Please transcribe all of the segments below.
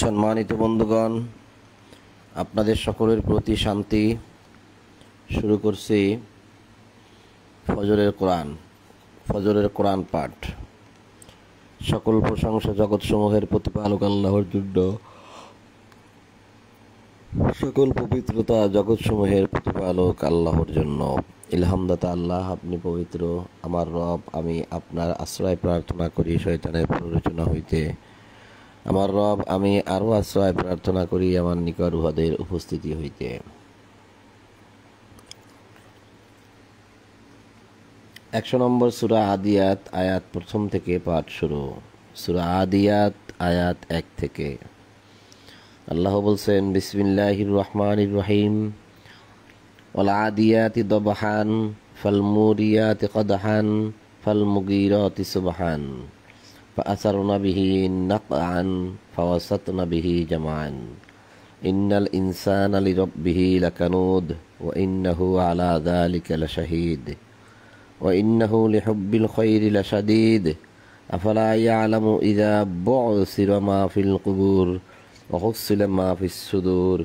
সম্মানিত বন্ধুগণ, আপনাদের সকলের প্রতি শান্তি। শুরু করছি ফজরের কোরআন পাঠ। সকল প্রশংসা জগৎসমূহের প্রতিপালক আল্লাহর জন্য, সকল পবিত্রতা জগৎসমূহের প্রতিপালক আল্লাহর জন্য। ইলহামদাতা আল্লাহ, আপনি পবিত্র। আমার রব, আমি আপনার আশ্রয় প্রার্থনা করি শয়তানের প্ররোচনা হইতে। আমার রব, আমি আরও আশ্রয় প্রার্থনা করি আমার নিকট উহাদের উপস্থিতি হইতে। 100 নম্বর সূরা আদিয়াত, আয়াত প্রথম থেকে পাঠ শুরু। সূরা আদিয়াত আয়াত 1 থেকে। আল্লাহ বলছেন, বিসমিল্লাহির রহমানির রহিম। ওয়াল আদিয়াতি দবহান ফাল মুরিয়াতি কদহান ফাল মুগীরাতি সুবহান فأثرن به نقعا فوسطن به جمعا إن الإنسان لربه لكنود وإنه على ذلك لشهيد وإنه لحب الخير لشديد أفلا يعلم إذا بعثر ما في القبور وحصل ما في الصدور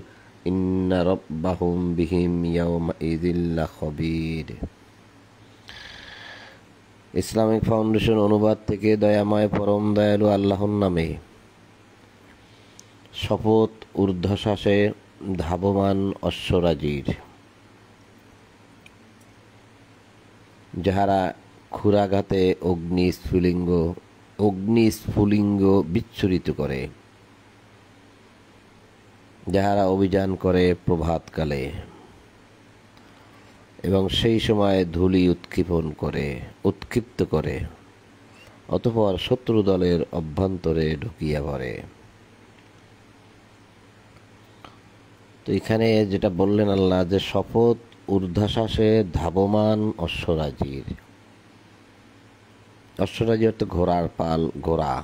إن ربهم بهم يومئذ لخبير। ইসলামিক ফাউন্ডেশন অনুবাদ থেকে। দয়াময় পরম দয়ালু আল্লাহর নামে। শপথ ঊর্ধ্বশ্বাসে ধাবমান অশ্বরাজির, যাহারা ক্ষুরাঘাতে অগ্নিস্ফুলিঙ্গ বিচ্ছুরিত করে, যাহারা অভিযান করে প্রভাতকালে এবং সেই সময় ধূলি উৎক্ষিপ্ত করে, অতঃপর শত্রু দলের অভ্যন্তরে ঢুকিয়া পড়ে। তো এখানে যেটা বললেন আল্লাহ, যে শপথ ঊর্ধ্বশ্বাসে ধাবমান অশ্বরাজির। অশ্বরাজি অর্থ ঘোড়ার পাল, ঘোড়া।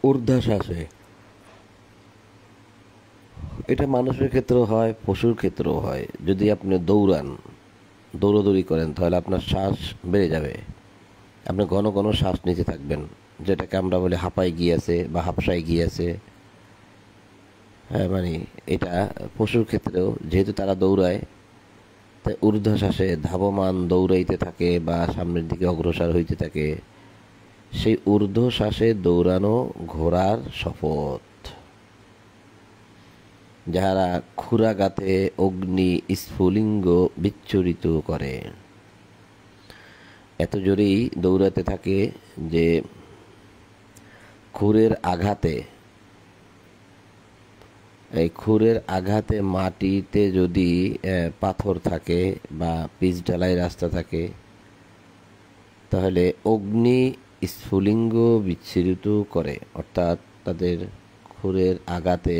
ঊর্ধ্বশ্বাসে, এটা মানুষের ক্ষেত্রেও হয়, পশুর ক্ষেত্রেও হয়। যদি আপনি দৌড়াদৌড়ি করেন, তাহলে আপনার শ্বাস বেড়ে যাবে। আপনি ঘন ঘন শ্বাস নিতে থাকবেন, যেটাকে আমরা বলি হাঁপাই গিয়েছে বা হাঁপসাই গিয়েছে। হ্যাঁ, মানে এটা পশুর ক্ষেত্রেও, যেহেতু তারা দৌড়ায়, তাই ঊর্ধ্বশ্বাসে ধাবমান দৌড়াইতে থাকে বা সামনের দিকে অগ্রসর হইতে থাকে। সেই ঊর্ধ্বশ্বাসে দৌড়ানো ঘোড়ার শপথ, যাহারা ক্ষুরাঘাতে অগ্নি স্ফুলিঙ্গ বিচ্ছুরিত করে। এত জোরেই দৌড়াতে থাকে যে খুরের আঘাতে মাটিতে যদি পাথর থাকে বা পিচ ঢালাই রাস্তা থাকে, তাহলে অগ্নি স্ফুলিঙ্গ বিচ্ছুরিত করে। অর্থাৎ তাদের খুরের আঘাতে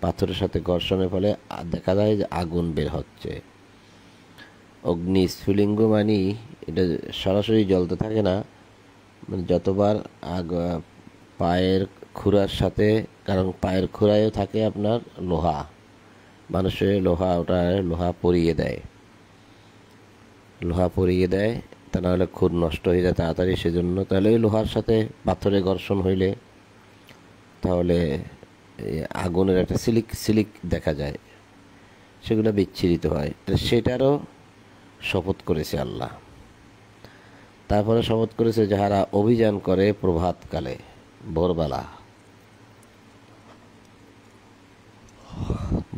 পাথরের সাথে ঘর্ষণের ফলে দেখা যায় যে আগুন বের হচ্ছে। অগ্নি স্ফুলিঙ্গ মানে এটা সরাসরি জ্বলতে থাকে না, মানে যতবার পায়ের খুরার সাথে, কারণ পায়ের খুরায়ও থাকে আপনার লোহা, মানুষের লোহা পরিয়ে দেয়, তা নাহলে খুর নষ্ট হয়ে যায় তাড়াতাড়ি। সেজন্য তাহলে ওই লোহার সাথে পাথরে ঘর্ষণ হইলে তাহলে আগুনের একটা সিলিক দেখা যায়, সেগুলো বিচ্ছিরিত হয়। সেটারও শপথ করেছে আল্লাহ। তারপরে শপথ করেছে যাহারা অভিযান করে প্রভাতকালে,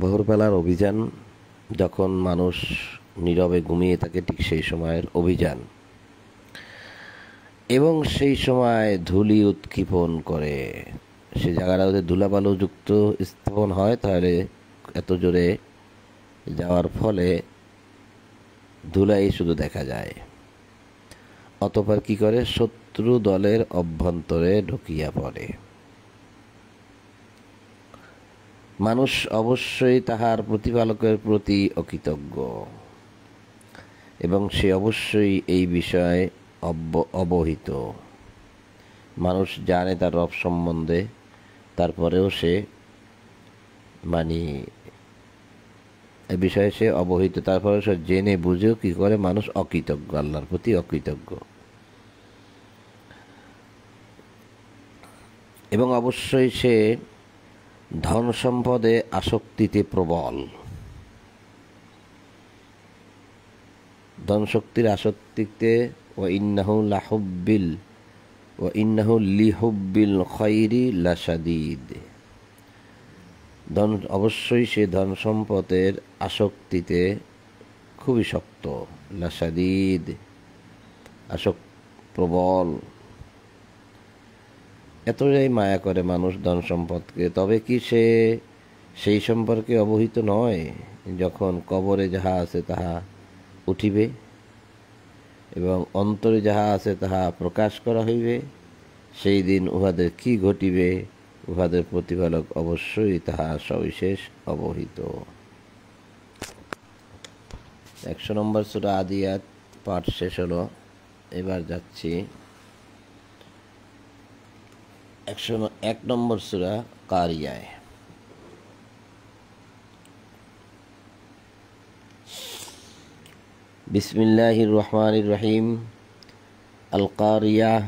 ভোরবেলার অভিযান, যখন মানুষ নীরবে ঘুমিয়ে থাকে, ঠিক সেই সময়ের অভিযান। এবং সেই সময় ধূলি উৎক্ষেপণ করে, সে জায়গাটা যদি ধুলাবালু যুক্ত স্থাপন হয়, তাহলে এত জোরে যাওয়ার ফলে ধুলাই শুধু দেখা যায়। অতঃপর কি করে? শত্রু দলের অভ্যন্তরে ঢুকিয়া পড়ে। মানুষ অবশ্যই তাহার প্রতিপালকের প্রতি অকৃতজ্ঞ, এবং সে অবশ্যই এই বিষয়ে অবহিত। মানুষ জানে তার রব সম্বন্ধে, তারপরেও সে এ বিষয়ে সে অবহিত, তারপরে সে জেনে বুঝেও কি করে? মানুষ অকৃতজ্ঞ, আল্লাহর প্রতি অকৃতজ্ঞ। এবং অবশ্যই সে ধন সম্পদে আসক্তিতে প্রবল। ধন শক্তির আসক্তিতে ওয়া ইন্নাহু লিহুব্বিল খায়রি লাশাদীদ। অবশ্যই সে ধন সম্পদের আসক্তিতে খুবই শক্ত। লাশাদীদ, প্রবল। এতটাই মায়া করে মানুষ ধন সম্পদকে। তবে কি সে সেই সম্পর্কে অবহিত নয় যখন কবরে যাহা আছে তাহা উঠিবে এবং অন্তরে যাহা আছে তাহা প্রকাশ করা হইবে? সেই দিন উহাদের কি ঘটিবে, উহাদের প্রতিপালক অবশ্যই তাহা সবিশেষ অবহিত। 100 নম্বর সূরা আদিয়াত পাঠ শেষ হলো। এবার যাচ্ছি 101 নম্বর সূরা কারিয়ায়। বিসমিল্লাহির রহমানির রহিম। আল কারিয়াহ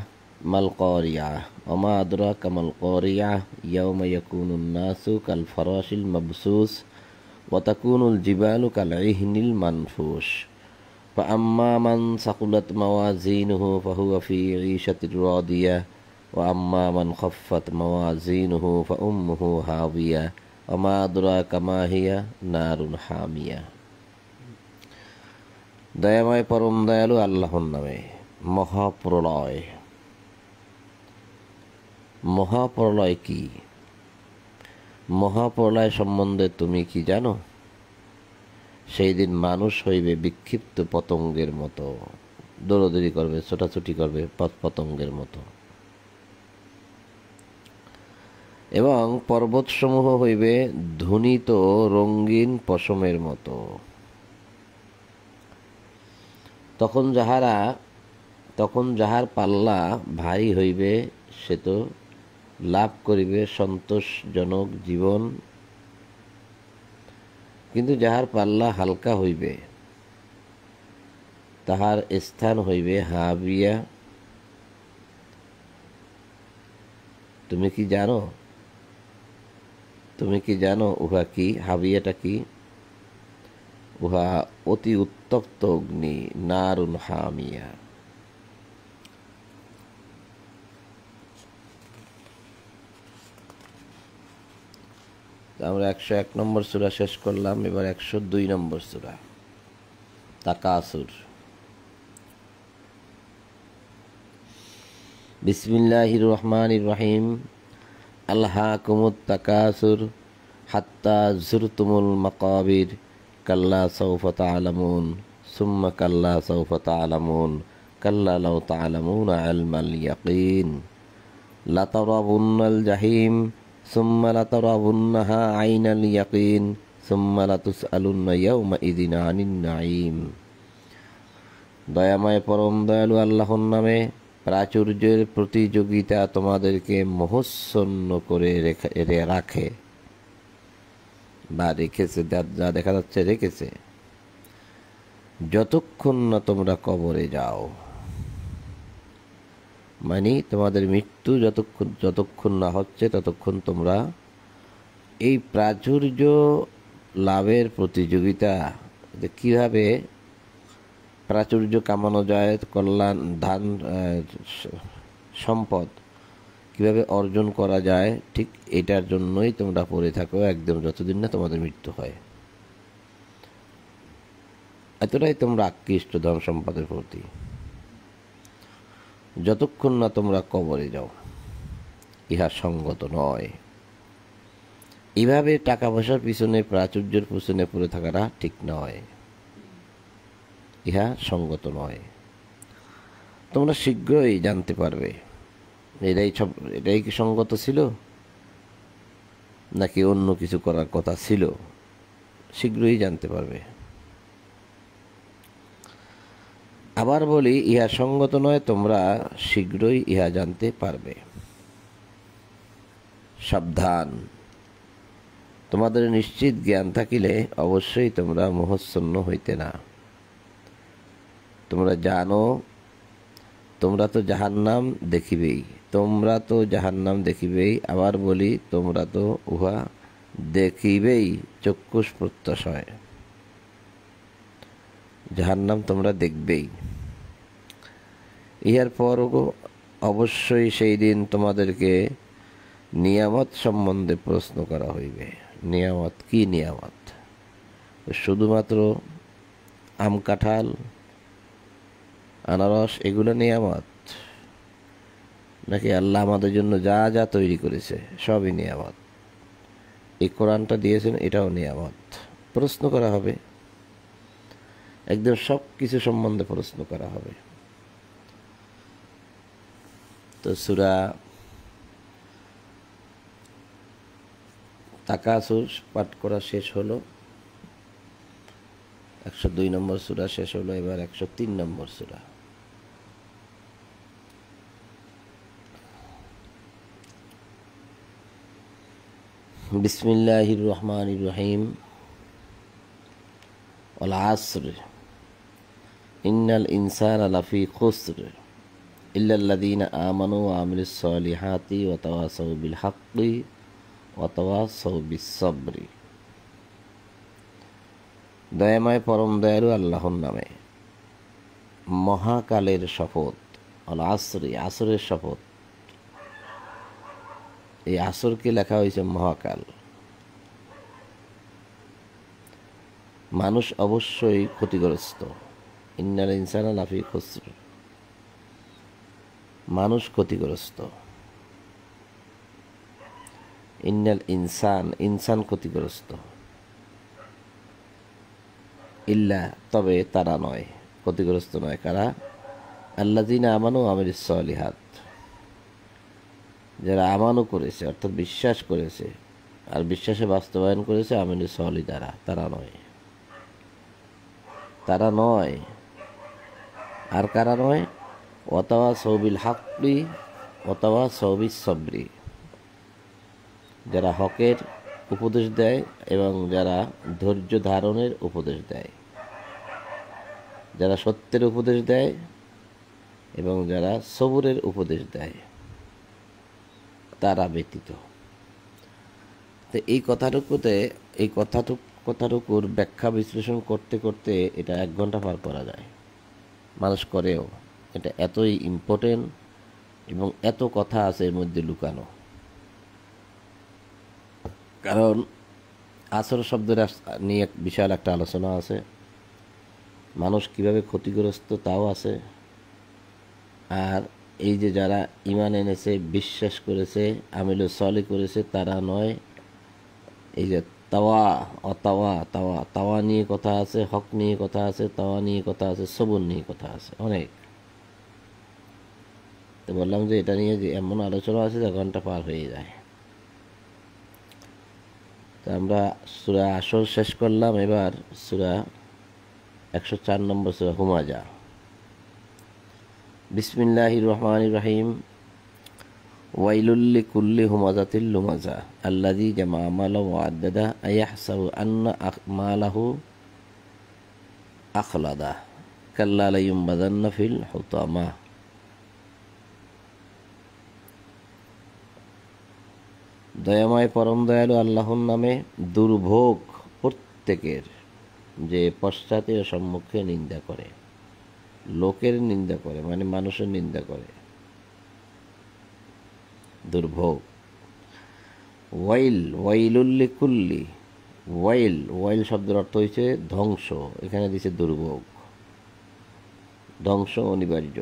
মাল কারিয়াহ ওয়া মা আদরাকা মাল কারিয়াহ ইয়াওমা ইয়াকুনুন নাসু কাল ফারাশিল মাবসুস ওয়া তাকুনুল জিবালু কাল ইহনিল মানফুশ ফাআম্মা মান সাকুলাত মাওয়াজিনুহু ফাহুয়া ফি ঈশাতির রাদিয়াহ ওয়া আম্মা মান খাফফাত মাওয়াজিনুহু ফাউম্মুহু হাবিয়াহ ওয়া মা আদরাকা মা হিয়া নারুন হামিয়া। দয়াময় পরম দয়ালু আল্লাহর নামে। মহাপ্রলয়। মহাপ্রলয় কি? মহাপ্রলয় সম্বন্ধে তুমি কি জানো? সেই দিন মানুষ হইবে বিক্ষিপ্ত পতঙ্গের মতো, দৌড়দৌড়ি করবে, ছোটাছুটি করবে পতঙ্গের মতো, এবং পর্বতসমূহ হইবে ধুনিত রঙিন পশমের মতো। তখন যাহার পাল্লা ভারী হইবে সে তো লাভ করিবে সন্তোষজনক জীবন, কিন্তু যাহার পাল্লা হালকা হইবে তাহার স্থান হইবে হাবিয়া। তুমি কি জানো উহা কি? হাবিয়াটা কি? উহা অতি উত্তপ্ত অগ্নি, নারুন হামিয়া। আমরা 101 নম্বর সূরা শেষ করলাম। এবার 102 নম্বর সূরা তাকাসুর। বিসমিল্লাহির রহমানির রহিম। আলহাকুমুত তাকাসুর হাত্তা যুরতুমুল মাকাবির কাল্লা সাউফা তা'লামুন সুম্মা কাল্লা সাউফা তা'লামুন কাল্লা লাউ তা'লামুনা ইলমাল ইয়াকিন লাতারাবুন্নাল জাহিম সুম্মা লাতারাবুন্নাহা আইনাল ইয়াকিন সুম্মা লাতুসআলুন্না ইয়াওমা ইযিন আনিন নাঈম। দয়াময় পরম দয়ালু আল্লাহর নামে। প্রাচুর্যের প্রতিযোগিতা তোমাদেরকে মোহচ্ছন্ন করে রাখে বা রেখেছে, যা দেখা যাচ্ছে রেখেছে, যতক্ষণ না তোমরা কবরে যাও। মানে তোমাদের মৃত্যু যতক্ষণ না হচ্ছে ততক্ষণ তোমরা এই প্রাচুর্য লাভের প্রতিযোগিতা, কিভাবে প্রাচুর্য কামানো যায়, কল্যাণ ধান সম্পদ কিভাবে অর্জন করা যায়, ঠিক এটার জন্যই তোমরা পড়ে থাকো একদম যতদিন না তোমাদের মৃত্যু হয়। এতটাই তোমরা আকৃষ্ট ধন সম্পদের প্রতি, যতক্ষণ না তোমরা কবরে যাও। ইহা সঙ্গত নয়। এভাবে টাকা পয়সার পিছনে, প্রাচুর্যের পিছনে পড়ে থাকাটা ঠিক নয়। ইহা সঙ্গত নয়। তোমরা শীঘ্রই জানতে পারবে এটাই কি সঙ্গত ছিল নাকি অন্য কিছু করার কথা ছিল। শীঘ্রই জানতে পারবে। আবার বলি, ইহা সঙ্গত নয়, তোমরা শীঘ্রই ইহা জানতে পারবে। সাবধান। তোমাদের নিশ্চিত জ্ঞান থাকিলে অবশ্যই তোমরা মোহচ্ছন্ন হইতে না। তোমরা জানো তোমরা তো জাহান্নাম দেখিবেই, তোমরা তো জাহান্নাম দেখিবেই, আবার বলি তোমরা তো উহা দেখিবেই চক্ষুষ প্রত্যশয়। জাহান্নাম তোমরা দেখবেই। ইহার পর অবশ্যই সেই দিন তোমাদেরকে নিয়ামত সম্বন্ধে প্রশ্ন করা হইবে। নিয়ামত কি? নিয়ামত শুধুমাত্র আম, কাঁঠাল, আনারস এগুলো নিয়ামত, নাকি আল্লাহ আমাদের জন্য যা যা তৈরি করেছে সবই নিয়ামত? এই কোরআনটা দিয়েছেন, এটাও নিয়ামত। প্রশ্ন করা হবে, একদম সব কিছু সম্বন্ধে প্রশ্ন করা হবে। তো সূরা তাকাসুর পাঠ করা শেষ হলো, 102 নম্বর সূরা শেষ হলো, এবার 103 নম্বর সূরা। বিসমিল্লাহির রহমানির রহিম। ওয়াল আসর ইন্নাল ইনসানা লাফি খুসর ইল্লাল্লাযীনা আমানু ওয়া আমিলুস সলিহাতি ওয়া তাওয়াসাউ বিল হাক্কি ওয়া তাওয়াসাউ বিস সাবরি। দয়াময় পরম দয়ালু আল্লাহর নামে। মহাকালের শপথ। আল আসরি, আসরের শপথ। এই আসরকে লেখা হয়েছে মহাকাল। মানুষ অবশ্যই ক্ষতিগ্রস্ত। ইন্নাল ইনসানা লাফি খুসর, মানুষ ক্ষতিগ্রস্ত। ইন্নাল ইনসান, ইনসান ক্ষতিগ্রস্ত। ইল্লা, তবে তারা নয়, ক্ষতিগ্রস্ত নয়। কারা? আল্লাযীনা আমানু ওয়া আমিলুস সলিহাত, যারা আমানু করেছে অর্থাৎ বিশ্বাস করেছে আর বিশ্বাসে বাস্তবায়ন করেছে আমিলুস সলি দ্বারা, তারা নয়, তারা নয়। আর কারা নয়? ওয়া তাওয়াসাউ বিল হাক্কি ওয়া তাওয়াসাউ বিস সাবরি, যারা হকের উপদেশ দেয় এবং যারা ধৈর্য ধারণের উপদেশ দেয়, যারা সত্যের উপদেশ দেয় এবং যারা সবুরের উপদেশ দেয়, তারা ব্যতীত। তো এই কথাটুকুর ব্যাখ্যা বিশ্লেষণ করতে করতে এটা 1 ঘন্টা পার করা যায়, মানুষ করেও। এটা এতই ইম্পর্টেন্ট এবং এত কথা আছে এর মধ্যে লুকানো। কারণ আসর শব্দের নিয়ে বিশাল একটা আলোচনা আছে, মানুষ কিভাবে ক্ষতিগ্রস্ত তাও আছে। আর এই যে যারা ঈমান এনেছে, বিশ্বাস করেছে, আমিলুস সলিহ করেছে, তারা নয়। এই যে তাওয়া, অতাওয়া, তাওয়া নিয়ে কথা আছে, হক নিয়ে কথা আছে, তাওয়া নিয়ে কথা আছে, সবুর নিয়ে কথা আছে, অনেক। তো বললাম যে এটা নিয়ে যে এমন আলোচনা আছে যে ঘন্টা পার হয়ে যায়। তো আমরা সূরা আসর শেষ করলাম, এবার সূরা 104 নম্বর সূরা হুমাজা। বিসমিল্লাহির রহমানির রহিম। ওয়াইলুল লিকুল্লি হুমাজাতিল লুমাজা আল্লাযী জামা মালা ওয়া আদ্দাদা আয়াহসাবু আন্না মালাহু আখলাদা কাল্লা লায়ুমবাযান্না ফিল হুতামা। দয়াময় পরম দয়ালু আল্লাহর নামে। দুর্ভোগ প্রত্যেকের যে পশ্চাতে ও সম্মুখে নিন্দা করে, লোকের নিন্দা করে, মানে মানুষের নিন্দা করে, দুর্ভোগ। ওয়াইলুল লিকুল্লি, ওয়াইল শব্দের অর্থ হয়েছে ধ্বংস, এখানে দিছে দুর্ভোগ, ধ্বংস অনিবার্য।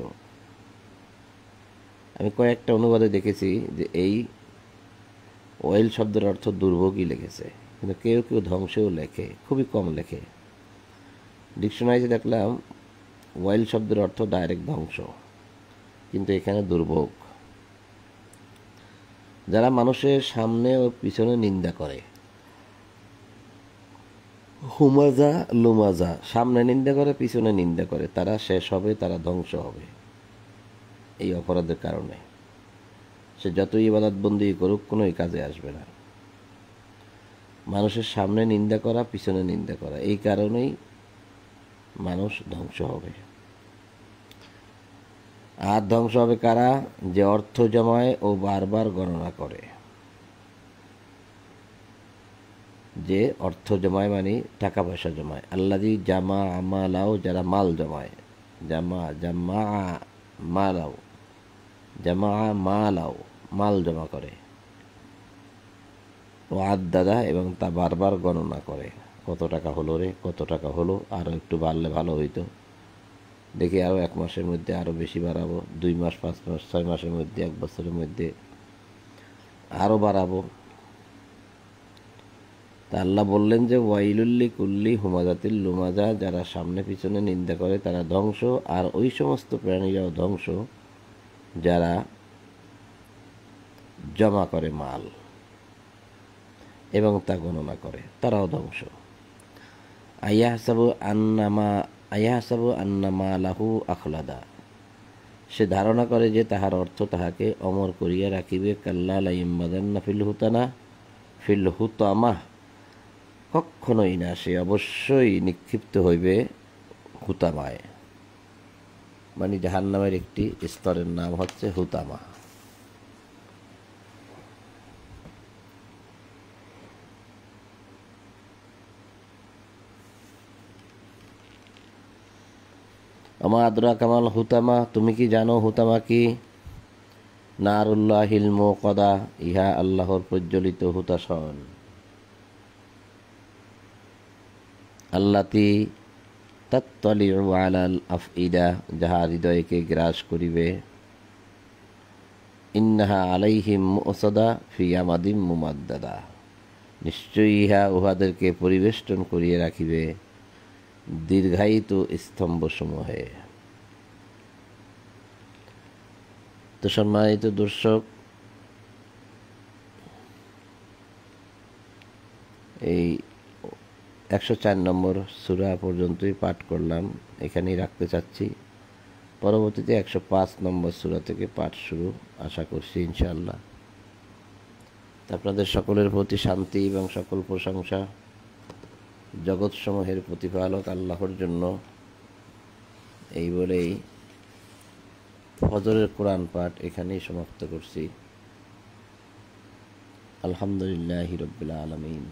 আমি কয়েকটা অনুবাদে দেখেছি যে এই ওয়াইল শব্দের অর্থ দুর্ভোগই লেগেছে, কিন্তু কেউ কেউ ধ্বংসেও লেখে, খুবই কম লেখে। ডিকশনারিতে দেখলাম ওয়াইল শব্দের অর্থ ডাইরেক্ট ধ্বংস, কিন্তু এখানে দুর্ভোগ। যারা মানুষের সামনে ও পিছনে নিন্দা করে, হুমাজা লুমাজা, সামনে নিন্দা করে, পিছনে নিন্দা করে, তারা শেষ হবে, তারা ধ্বংস হবে এই অপরাধের কারণে। সে যতই ইবাদত বন্দি করুক, কোনোই কাজে আসবে না। মানুষের সামনে নিন্দা করা, পিছনে নিন্দা করা, এই কারণেই মানুষ ধ্বংস হবে। আর ধ্বংস হবে কারা? যে অর্থ জমায় ও বারবার গণনা করে। যে অর্থ জমায় মানে টাকা পয়সা জমায়। আল্লাযী জামা আমালাও, যারা মাল জমায়। জামা মালাও, জামা মালাও, মাল জমা করে। ও আদাদা, এবং তা বারবার গণনা করে। কত টাকা হলো রে, কত টাকা হলো, আরও একটু বাড়লে ভালো হইতো, দেখি আরও 1 মাসের মধ্যে আরও বেশি বাড়াবো, 2 মাস, 5 মাস, 6 মাসের মধ্যে, 1 বছরের মধ্যে আরও বাড়াবো। তা আল্লাহ বললেন যে ওয়াইলুল্লি কুল্লি হুমাজাতিল লুমাজা, যারা সামনে পিছনে নিন্দা করে তারা ধ্বংস, আর ওই সমস্ত প্রাণীরাও ধ্বংস যারা জমা করে মাল এবং তা গণনা করে, তারাও ধ্বংস। আয়াহসাবু আন্নামা লাহু আখলাদা, সে ধারণা করে যে তাহার অর্থ তাহাকে অমর করিয়া রাখিবে। কাল্লা লাইম্বাদান্না ফিল হুতামাহ, কখনোই না, সে অবশ্যই নিক্ষিপ্ত হইবে হুতামায়, মানে জাহান্নামের একটি স্তরের নাম হচ্ছে হুতামা। আমা আদরা কামাল হুতামা, তুমি কি জানো হুতামা কি? নারুল্লাহিল মুকাদা, ইহা আল্লাহর প্রজ্বলিত হুতাশন। আল্লাতি তাত্তালিউ আলাল আফইদা, যাহা হৃদয়কে গ্রাস করিবে। ইন্নাহা আলাইহিম মুসাদা ফি আমাদিম মুমাদ্দাদা, নিশ্চয়ই ইহা উহাদেরকে পরিবেষ্টন করিয়া রাখিবে দীর্ঘায়িত স্তম্ভসমূহে। তো সম্মানিত দর্শক, এই 104 নম্বর সূরা পর্যন্তই পাঠ করলাম, এখানেই রাখতে চাচ্ছি। পরবর্তীতে 105 নম্বর সূরা থেকে পাঠ শুরু, আশা করছি ইনশাআল্লাহ। আপনাদের সকলের প্রতি শান্তি এবং সকল প্রশংসা জগৎসমূহের প্রতিপালক আল্লাহর জন্য। এই বলেই ফজরের কোরআন পাঠ এখানেই সমাপ্ত করছি। আলহামদুলিল্লাহি রাব্বিল আলামিন।